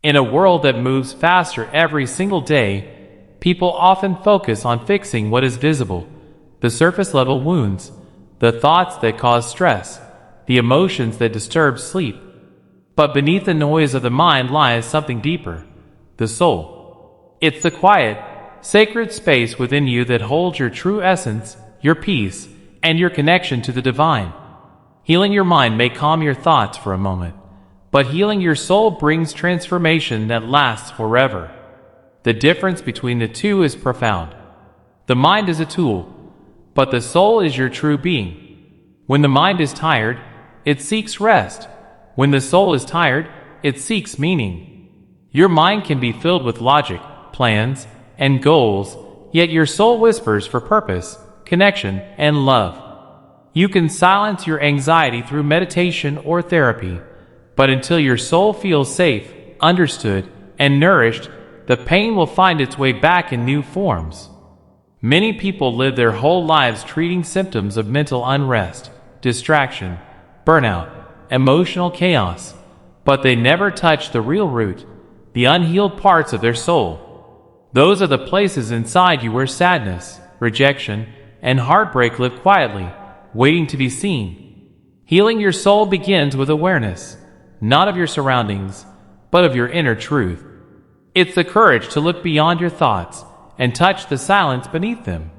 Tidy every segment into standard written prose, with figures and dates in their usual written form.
In a world that moves faster every single day, people often focus on fixing what is visible, the surface level wounds, the thoughts that cause stress, the emotions that disturb sleep. But beneath the noise of the mind lies something deeper, the soul. It's the quiet, sacred space within you that holds your true essence, your peace, and your connection to the divine. Healing your mind may calm your thoughts for a moment, but healing your soul brings transformation that lasts forever. The difference between the two is profound. The mind is a tool, but the soul is your true being. When the mind is tired, it seeks rest. When the soul is tired, it seeks meaning. Your mind can be filled with logic, plans, and goals, yet your soul whispers for purpose, connection, and love. You can silence your anxiety through meditation or therapy, but until your soul feels safe, understood, and nourished, the pain will find its way back in new forms. Many people live their whole lives treating symptoms of mental unrest, distraction, burnout, emotional chaos, but they never touch the real root, the unhealed parts of their soul. Those are the places inside you where sadness, rejection, and heartbreak live quietly, waiting to be seen. Healing your soul begins with awareness, not of your surroundings, but of your inner truth. It's the courage to look beyond your thoughts and touch the silence beneath them.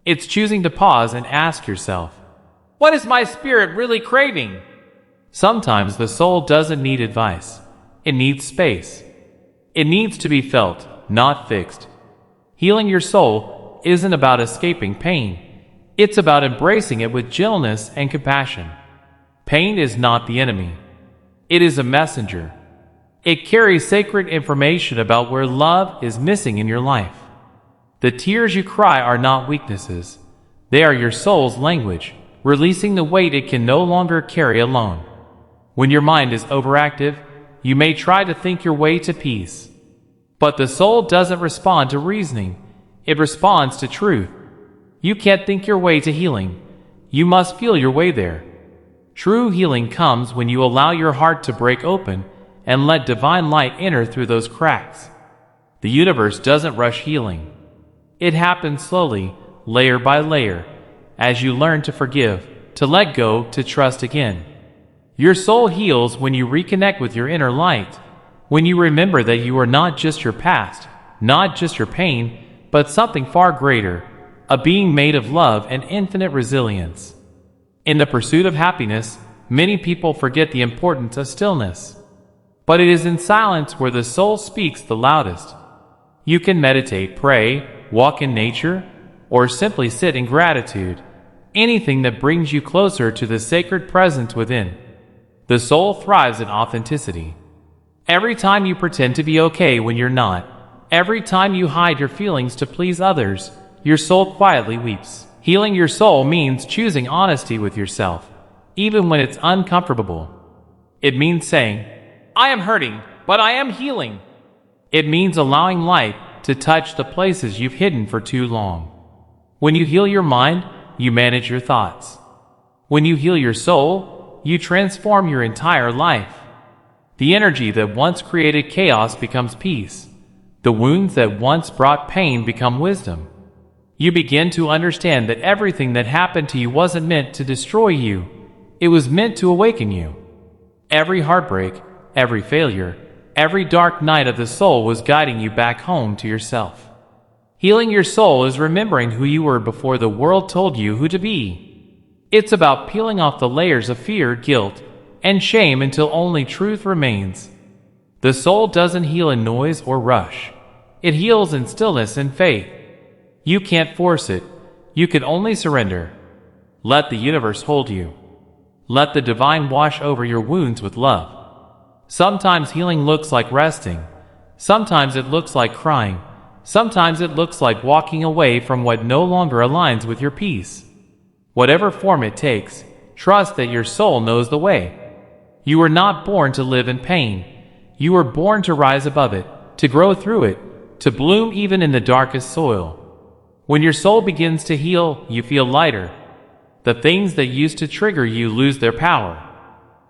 It's choosing to pause and ask yourself, what is my spirit really craving? Sometimes the soul doesn't need advice. It needs space. It needs to be felt, not fixed. Healing your soul isn't about escaping pain. It's about embracing it with gentleness and compassion. Pain is not the enemy. It is a messenger. It carries sacred information about where love is missing in your life. The tears you cry are not weaknesses. They are your soul's language, releasing the weight it can no longer carry alone. When your mind is overactive, you may try to think your way to peace. But the soul doesn't respond to reasoning. It responds to truth. You can't think your way to healing. You must feel your way there. True healing comes when you allow your heart to break open and let divine light enter through those cracks. The universe doesn't rush healing. It happens slowly, layer by layer, as you learn to forgive, to let go, to trust again. Your soul heals when you reconnect with your inner light, when you remember that you are not just your past, not just your pain, but something far greater, a being made of love and infinite resilience. In the pursuit of happiness, many people forget the importance of stillness. But it is in silence where the soul speaks the loudest. You can meditate, pray, walk in nature, or simply sit in gratitude, anything that brings you closer to the sacred presence within. The soul thrives in authenticity. Every time you pretend to be okay when you're not, every time you hide your feelings to please others, your soul quietly weeps. Healing your soul means choosing honesty with yourself, even when it's uncomfortable. It means saying, I am hurting, but I am healing. It means allowing light to touch the places you've hidden for too long. When you heal your mind, you manage your thoughts. When you heal your soul, you transform your entire life. The energy that once created chaos becomes peace. The wounds that once brought pain become wisdom. You begin to understand that everything that happened to you wasn't meant to destroy you. It was meant to awaken you. Every heartbreak, every failure, every dark night of the soul was guiding you back home to yourself. Healing your soul is remembering who you were before the world told you who to be. It's about peeling off the layers of fear, guilt, and shame until only truth remains. The soul doesn't heal in noise or rush. It heals in stillness and faith. You can't force it. You can only surrender. Let the universe hold you. Let the divine wash over your wounds with love. Sometimes healing looks like resting. Sometimes it looks like crying. Sometimes it looks like walking away from what no longer aligns with your peace. Whatever form it takes, trust that your soul knows the way. You were not born to live in pain. You were born to rise above it, to grow through it, to bloom even in the darkest soil. When your soul begins to heal, you feel lighter. The things that used to trigger you lose their power.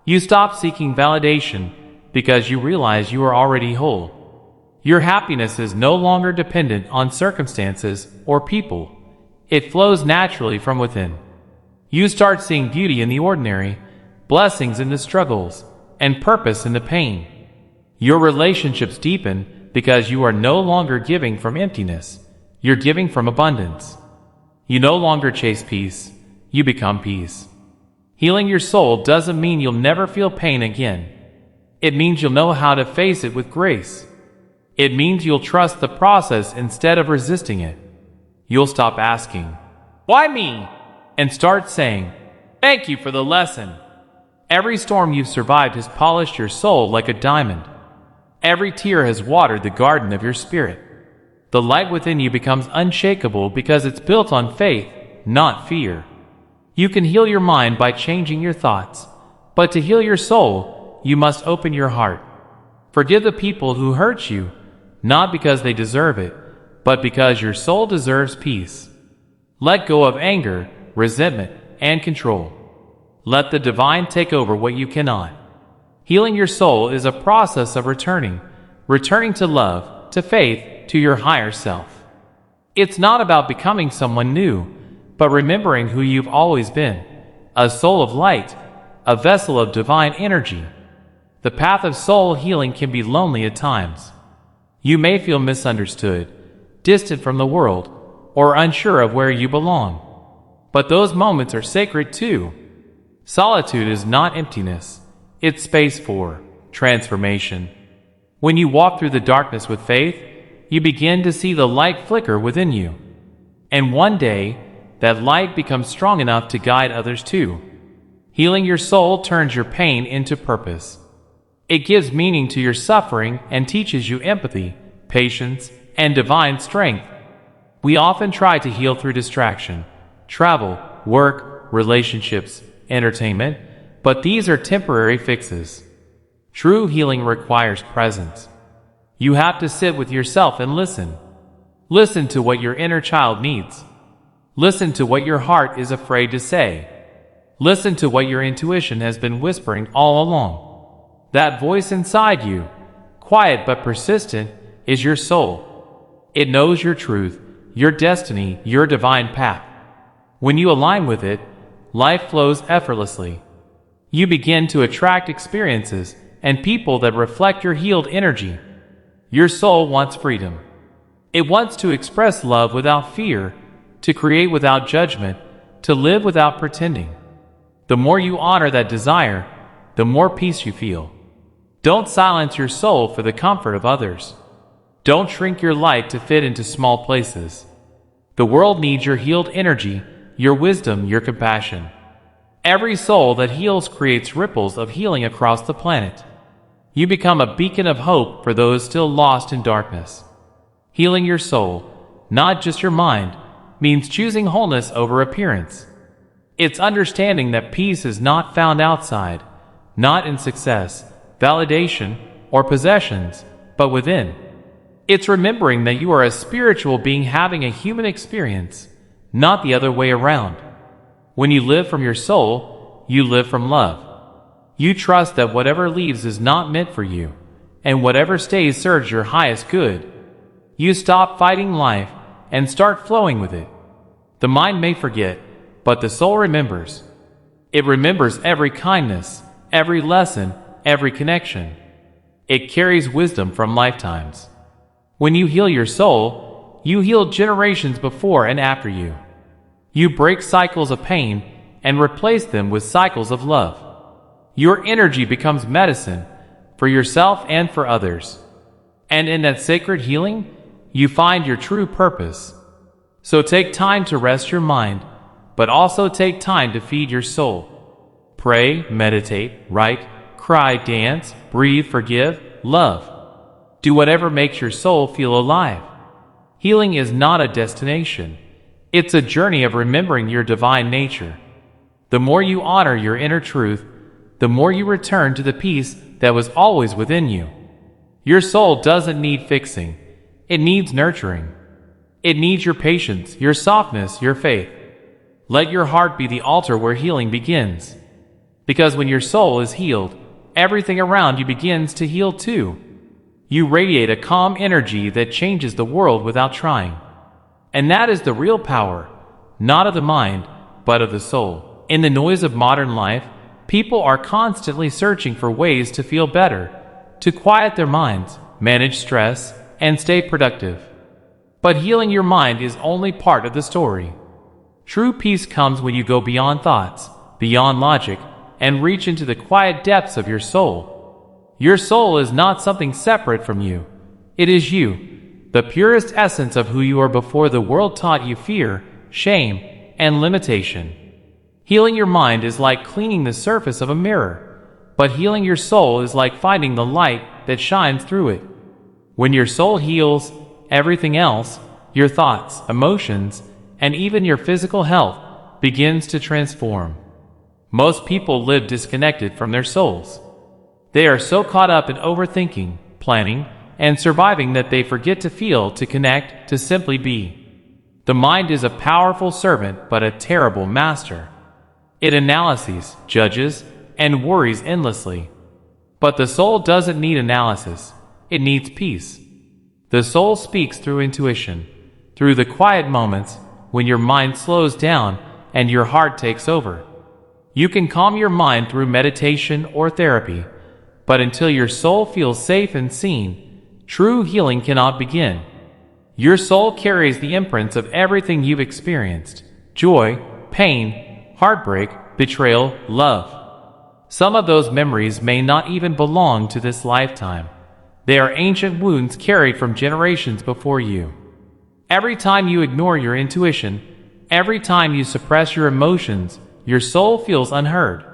You stop seeking validation, because you realize you are already whole. Your happiness is no longer dependent on circumstances or people. It flows naturally from within. You start seeing beauty in the ordinary, blessings in the struggles, and purpose in the pain. Your relationships deepen because you are no longer giving from emptiness. You're giving from abundance. You no longer chase peace. You become peace. Healing your soul doesn't mean you'll never feel pain again. It means you'll know how to face it with grace. It means you'll trust the process instead of resisting it. You'll stop asking, "Why me?" and start saying, "Thank you for the lesson." Every storm you've survived has polished your soul like a diamond. Every tear has watered the garden of your spirit. The light within you becomes unshakable because it's built on faith, not fear. You can heal your mind by changing your thoughts, but to heal your soul, you must open your heart. Forgive the people who hurt you, not because they deserve it, but because your soul deserves peace. Let go of anger, resentment, and control. Let the divine take over what you cannot. Healing your soul is a process of returning to love, to faith, to your higher self. It's not about becoming someone new, but remembering who you've always been, a soul of light, a vessel of divine energy. The path of soul healing can be lonely at times. You may feel misunderstood, distant from the world, or unsure of where you belong. But those moments are sacred too. Solitude is not emptiness. It's space for transformation. When you walk through the darkness with faith, you begin to see the light flicker within you. And one day, that light becomes strong enough to guide others too. Healing your soul turns your pain into purpose. It gives meaning to your suffering and teaches you empathy, patience, and divine strength. We often try to heal through distraction, travel, work, relationships, entertainment, but these are temporary fixes. True healing requires presence. You have to sit with yourself and listen. Listen to what your inner child needs. Listen to what your heart is afraid to say. Listen to what your intuition has been whispering all along. That voice inside you, quiet but persistent, is your soul. It knows your truth, your destiny, your divine path. When you align with it, life flows effortlessly. You begin to attract experiences and people that reflect your healed energy. Your soul wants freedom. It wants to express love without fear, to create without judgment, to live without pretending. The more you honor that desire, the more peace you feel. Don't silence your soul for the comfort of others. Don't shrink your light to fit into small places. The world needs your healed energy, your wisdom, your compassion. Every soul that heals creates ripples of healing across the planet. You become a beacon of hope for those still lost in darkness. Healing your soul, not just your mind, means choosing wholeness over appearance. It's understanding that peace is not found outside, not in success, validation, or possessions, but within. It's remembering that you are a spiritual being having a human experience, not the other way around. When you live from your soul, you live from love. You trust that whatever leaves is not meant for you, and whatever stays serves your highest good. You stop fighting life and start flowing with it. The mind may forget, but the soul remembers. It remembers every kindness, every lesson, every connection. It carries wisdom from lifetimes. When you heal your soul, you heal generations before and after you. You break cycles of pain and replace them with cycles of love. Your energy becomes medicine for yourself and for others. And in that sacred healing, you find your true purpose. So take time to rest your mind, but also take time to feed your soul. Pray, meditate, write, cry, dance, breathe, forgive, love. Do whatever makes your soul feel alive. Healing is not a destination. It's a journey of remembering your divine nature. The more you honor your inner truth, the more you return to the peace that was always within you. Your soul doesn't need fixing. It needs nurturing. It needs your patience, your softness, your faith. Let your heart be the altar where healing begins. Because when your soul is healed, everything around you begins to heal too. You radiate a calm energy that changes the world without trying. And that is the real power, not of the mind, but of the soul. In the noise of modern life, people are constantly searching for ways to feel better, to quiet their minds, manage stress, and stay productive. But healing your mind is only part of the story. True peace comes when you go beyond thoughts, beyond logic, and reach into the quiet depths of your soul. Your soul is not something separate from you. It is you, the purest essence of who you are before the world taught you fear, shame, and limitation. Healing your mind is like cleaning the surface of a mirror, but healing your soul is like finding the light that shines through it. When your soul heals, everything else, your thoughts, emotions, and even your physical health, begins to transform. Most people live disconnected from their souls. They are so caught up in overthinking, planning, and surviving that they forget to feel, to connect, to simply be. The mind is a powerful servant but a terrible master. It analyzes, judges, and worries endlessly. But the soul doesn't need analysis. It needs peace. The soul speaks through intuition, through the quiet moments when your mind slows down and your heart takes over. You can calm your mind through meditation or therapy, but until your soul feels safe and seen, true healing cannot begin. Your soul carries the imprints of everything you've experienced: joy, pain, heartbreak, betrayal, love. Some of those memories may not even belong to this lifetime. They are ancient wounds carried from generations before you. Every time you ignore your intuition, every time you suppress your emotions, your soul feels unheard.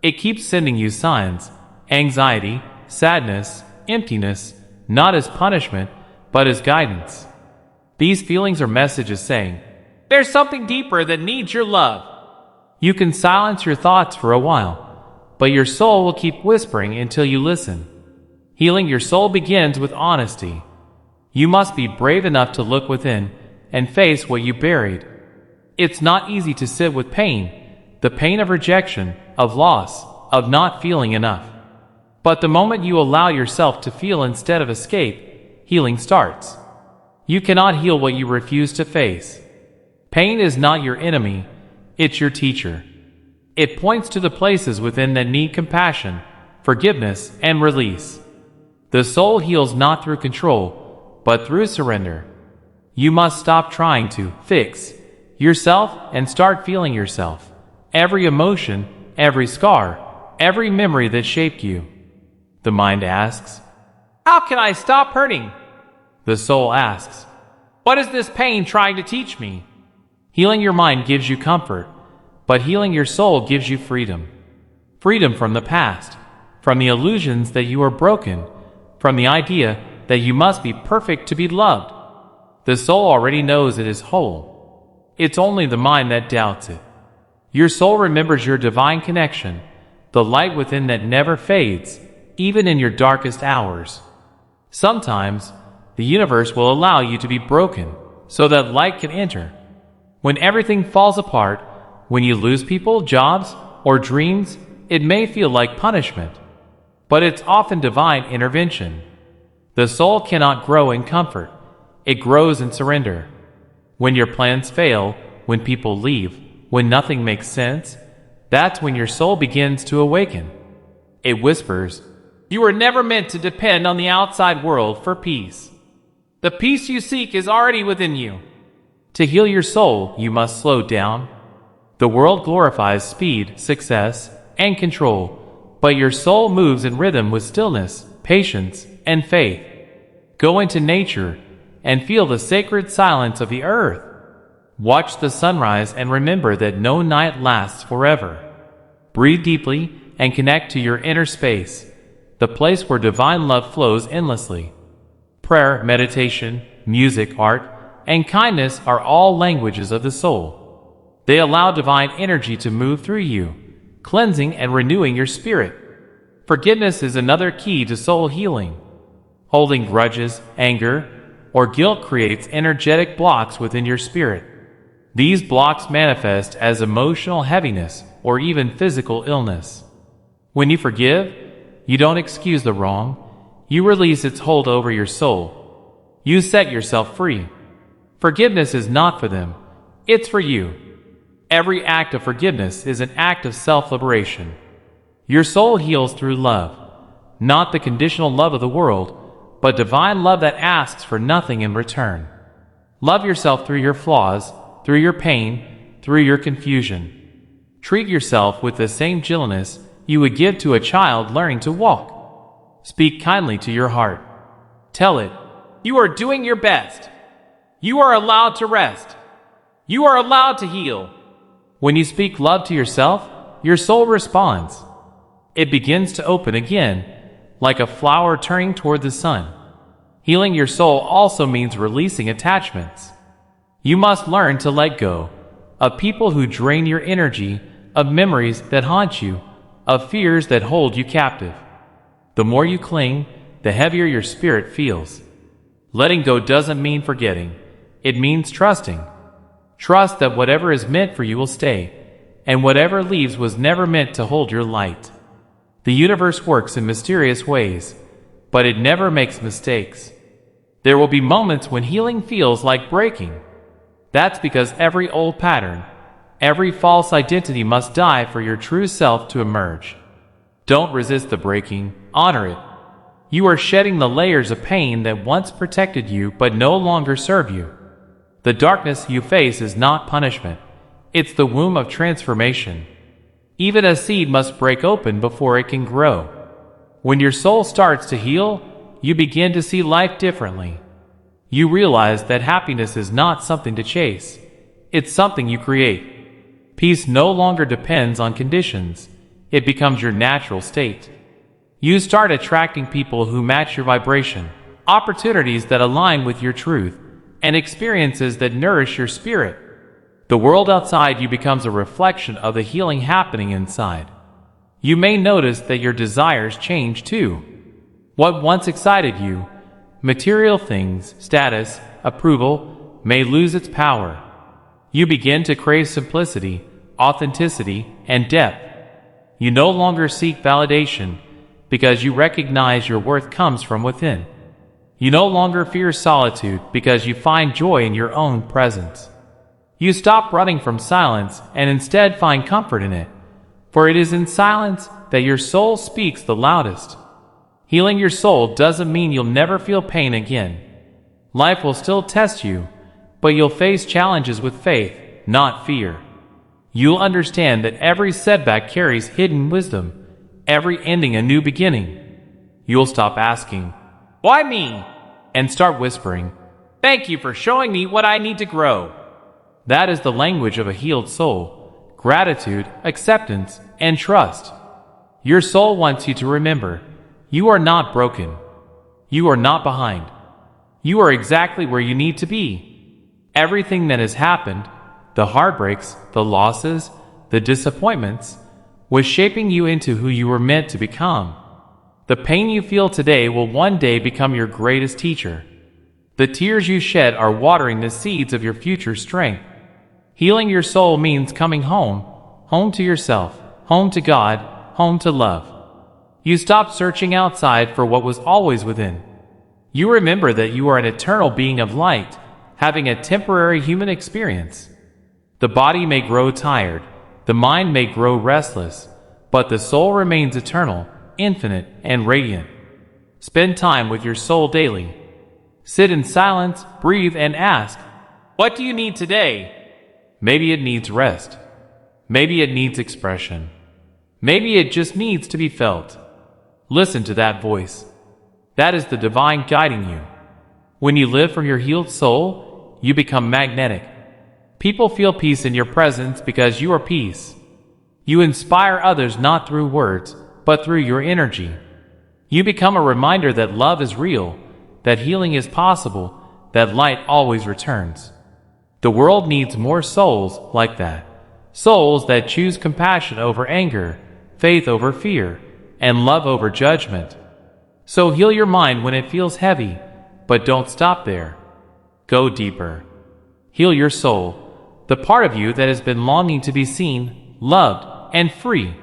It keeps sending you signs: anxiety, sadness, emptiness, not as punishment, but as guidance. These feelings are messages saying, "There's something deeper that needs your love." You can silence your thoughts for a while, but your soul will keep whispering until you listen. Healing your soul begins with honesty. You must be brave enough to look within and face what you buried. It's not easy to sit with pain, the pain of rejection, of loss, of not feeling enough. But the moment you allow yourself to feel instead of escape, healing starts. You cannot heal what you refuse to face. Pain is not your enemy, it's your teacher. It points to the places within that need compassion, forgiveness, and release. The soul heals not through control, but through surrender. You must stop trying to fix yourself and start feeling yourself. Every emotion, every scar, every memory that shaped you. The mind asks, "How can I stop hurting?" The soul asks, "What is this pain trying to teach me?" Healing your mind gives you comfort, but healing your soul gives you freedom. Freedom from the past, from the illusions that you are broken, from the idea that you must be perfect to be loved. The soul already knows it is whole. It's only the mind that doubts it. Your soul remembers your divine connection, the light within that never fades, even in your darkest hours. Sometimes, the universe will allow you to be broken so that light can enter. When everything falls apart, when you lose people, jobs, or dreams, it may feel like punishment, but it's often divine intervention. The soul cannot grow in comfort. It grows in surrender. When your plans fail, when people leave, when nothing makes sense, that's when your soul begins to awaken. It whispers, "You were never meant to depend on the outside world for peace. The peace you seek is already within you." To heal your soul, you must slow down. The world glorifies speed, success, and control, but your soul moves in rhythm with stillness, patience, and faith. Go into nature and feel the sacred silence of the earth. Watch the sunrise and remember that no night lasts forever. Breathe deeply and connect to your inner space, the place where divine love flows endlessly. Prayer, meditation, music, art, and kindness are all languages of the soul. They allow divine energy to move through you, cleansing and renewing your spirit. Forgiveness is another key to soul healing. Holding grudges, anger, or guilt creates energetic blocks within your spirit. These blocks manifest as emotional heaviness or even physical illness. When you forgive, You don't excuse the wrong. You release its hold over your soul. You set yourself free. Forgiveness is not for them. It's for you. Every act of forgiveness is an act of self-liberation. Your soul heals through love, not the conditional love of the world, but divine love that asks for nothing in return. Love yourself through your flaws, through your pain, through your confusion. Treat yourself with the same gentleness you would give to a child learning to walk. Speak kindly to your heart. Tell it, you are doing your best. You are allowed to rest. You are allowed to heal. When you speak love to yourself, your soul responds. It begins to open again, like a flower turning toward the sun. Healing your soul also means releasing attachments. You must learn to let go of people who drain your energy, of memories that haunt you, of fears that hold you captive. The more you cling, the heavier your spirit feels. Letting go doesn't mean forgetting. It means trusting. Trust that whatever is meant for you will stay, and whatever leaves was never meant to hold your light. The universe works in mysterious ways, but it never makes mistakes. There will be moments when healing feels like breaking. That's because every old pattern, every false identity must die for your true self to emerge. Don't resist the breaking, honor it. You are shedding the layers of pain that once protected you but no longer serve you. The darkness you face is not punishment. It's the womb of transformation. Even a seed must break open before it can grow. When your soul starts to heal, you begin to see life differently. You realize that happiness is not something to chase. It's something you create. Peace no longer depends on conditions. It becomes your natural state. You start attracting people who match your vibration, opportunities that align with your truth, and experiences that nourish your spirit. The world outside you becomes a reflection of the healing happening inside. You may notice that your desires change too. What once excited you, material things, status, approval, may lose its power. You begin to crave simplicity, authenticity, and depth. You no longer seek validation because you recognize your worth comes from within. You no longer fear solitude because you find joy in your own presence. You stop running from silence and instead find comfort in it, for it is in silence that your soul speaks the loudest. Healing your soul doesn't mean you'll never feel pain again. Life will still test you, but you'll face challenges with faith, not fear. You'll understand that every setback carries hidden wisdom, every ending a new beginning. You'll stop asking, "Why me?" and start whispering, "Thank you for showing me what I need to grow." That is the language of a healed soul: gratitude, acceptance, and trust. Your soul wants you to remember, you are not broken. You are not behind. You are exactly where you need to be. Everything that has happened, the heartbreaks, the losses, the disappointments, was shaping you into who you were meant to become. The pain you feel today will one day become your greatest teacher. The tears you shed are watering the seeds of your future strength. Healing your soul means coming home, home to yourself, home to God, home to love. You stop searching outside for what was always within. You remember that you are an eternal being of light, having a temporary human experience. The body may grow tired, the mind may grow restless, but the soul remains eternal, infinite, and radiant. Spend time with your soul daily. Sit in silence, breathe, and ask, "What do you need today?" Maybe it needs rest. Maybe it needs expression. Maybe it just needs to be felt. Listen to that voice. That is the divine guiding you. When you live from your healed soul, you become magnetic. People feel peace in your presence because you are peace. You inspire others not through words, but through your energy. You become a reminder that love is real, that healing is possible, that light always returns. The world needs more souls like that. Souls that choose compassion over anger, faith over fear, and love over judgment. So heal your mind when it feels heavy, but don't stop there. Go deeper. Heal your soul, the part of you that has been longing to be seen, loved, and free.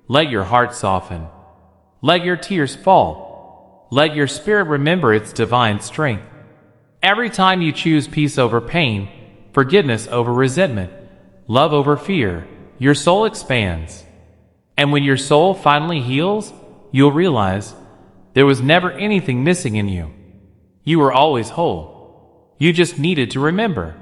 Let your heart soften. Let your tears fall. Let your spirit remember its divine strength. Every time you choose peace over pain, forgiveness over resentment, love over fear, your soul expands. And when your soul finally heals, you'll realize there was never anything missing in you. You were always whole. You just needed to remember.